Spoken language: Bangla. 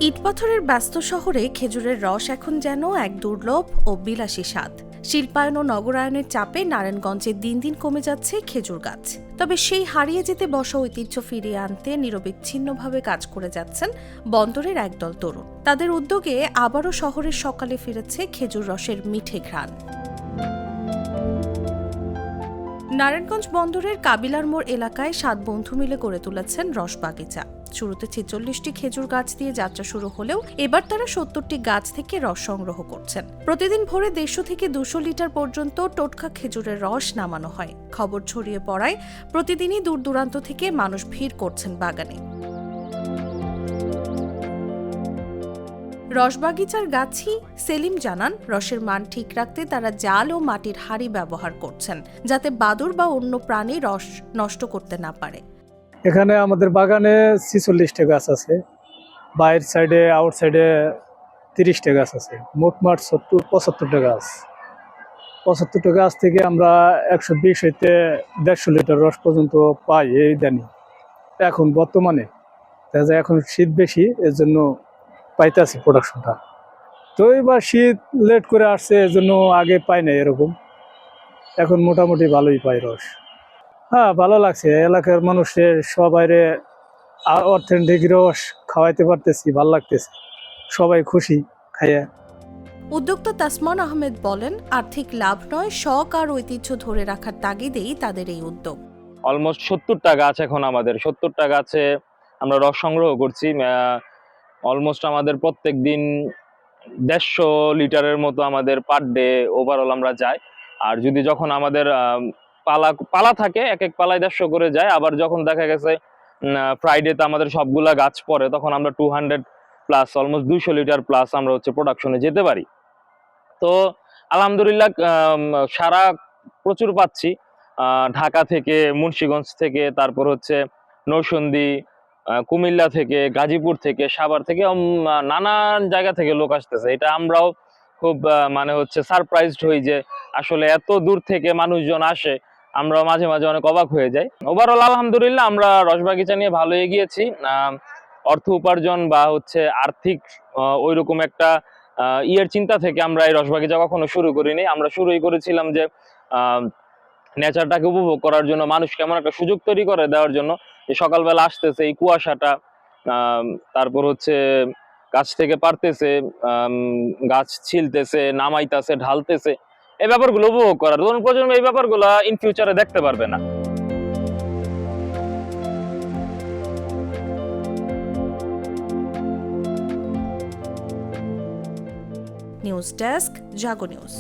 ইটপাথরের ব্যস্ত শহরে খেজুরের রস এখন যেন এক দুর্লভ ও বিলাসী স্বাদ। শিল্পায়ন ও নগরায়নের চাপে নারায়ণগঞ্জে দিন দিন কমে যাচ্ছে খেজুর গাছ। তবে সেই হারিয়ে যেতে বসা ঐতিহ্য ফিরিয়ে আনতে নিরবিচ্ছিন্নভাবে কাজ করে যাচ্ছেন বন্দরের একদল তরুণ। তাদের উদ্যোগে আবারও শহরের সকালে ফিরেছে খেজুর রসের মিঠে ঘ্রাণ। নারায়ণগঞ্জ বন্দরের কাবিলার মোড় এলাকায় 7 বন্ধু মিলে গড়ে তুলেছেন রস বাগিচা। শুরুতে 46টি খেজুর গাছ দিয়ে যাত্রা শুরু হলেও এবার তারা 70টি গাছ থেকে রস সংগ্রহ করছেন। প্রতিদিন ভোরে 150 থেকে 200 লিটার পর্যন্ত টোটকা খেজুরের রস নামানো হয়। খবর ছড়িয়ে পড়ায় প্রতিদিনই দূর দূরান্ত থেকে মানুষ ভিড় করছেন বাগানে। রসবাগিচার গাছি সেলিম জানান, রসের মান ঠিক রাখতে তারা জাল ও মাটির হাঁড়ি ব্যবহার করছেন, যাতে বাদুর বা অন্য প্রাণী রস নষ্ট করতে না পারে। এখানে আমাদের বাগানে 46টা গাছ আছে, বাইরের সাইডে আউট সাইডে 30টা গাছ আছে, মোটমাট 75টা গাছ। 75টা গাছ থেকে আমরা 120 হইতে 150 লিটার রস পর্যন্ত পাই এই দানি। এখন বর্তমানে দেখা যায় এখন শীত বেশি, এর জন্য পাইতেছি প্রোডাকশনটা। তো এবার শীত লেট করে আসছে, এর জন্য আগে পাই না এরকম। এখন মোটামুটি ভালোই পাই রস। হ্যাঁ, ভালো লাগছে। এলাকার মানুষের সবাইরে অথেন্টিক রস খাওয়াইতে পারতেছি, ভালো লাগতেছে, সবাই খুশি খাইয়া। উদ্যোক্তা তাসমান আহমেদ বলেন, আর্থিক লাভ নয়, শখ আর ঐতিহ্য ধরে রাখার তাগিদেই তাদের এই উদ্যোগ। অলমোস্ট 70টা গাছ এখন আমাদের, 70টা গাছে আমরা রস সংগ্রহ করছি। অলমোস্ট আমাদের প্রত্যেক দিন 150 লিটারের মতো আমাদের পার ডে ওভারঅল আমরা যাই। আর যদি যখন আমাদের পালা থাকে, এক এক পালায় 150 করে যায়। আবার যখন দেখা গেছে ফ্রাইডেতে আমাদের সবগুলা গাছ পড়ে, তখন আমরা 200 প্লাস অলমোস্ট 200 লিটার প্লাস আমরা প্রোডাকশনে যেতে পারি। তো আলহামদুলিল্লাহ সারা প্রচুর পাচ্ছি। ঢাকা থেকে, মুন্সিগঞ্জ থেকে, তারপর নরসিংদী, কুমিল্লা থেকে, গাজীপুর থেকে, সাভার থেকে, নানান জায়গা থেকে লোক আসতেছে। এটা আমরাও খুব সারপ্রাইজড হই যে আসলে এত দূর থেকে মানুষজন আসে। আমরা মাঝে মাঝে অনেক অবাক হয়ে যাই। ওভারঅল আলহামদুলিল্লাহ আমরা রসবাগিচা নিয়ে ভালো এগিয়েছি। অর্থ উপার্জন বা আর্থিক ওইরকম একটা ইয়ের চিন্তা থেকে আমরা এই রসবাগিচা কখনো শুরু করিনি। আমরা শুরুই করেছিলাম যে নেচারটাকে উপভোগ করার জন্য, মানুষকে এমন একটা সুযোগ তৈরি করে দেওয়ার জন্য যে সকালবেলা আসতেছে, এই কুয়াশাটা, তারপর গাছ থেকে পারতেছে, গাছ ছিলতেছে, নামাইতেছে, ঢালতেছে, এই ব্যাপারগুলো উপভোগ করার। তরুণ প্রজন্ম এই ব্যাপারগুলো ইন ফিউচারে দেখতে পারবে না। নিউজ ডেস্ক, জাগো নিউজ।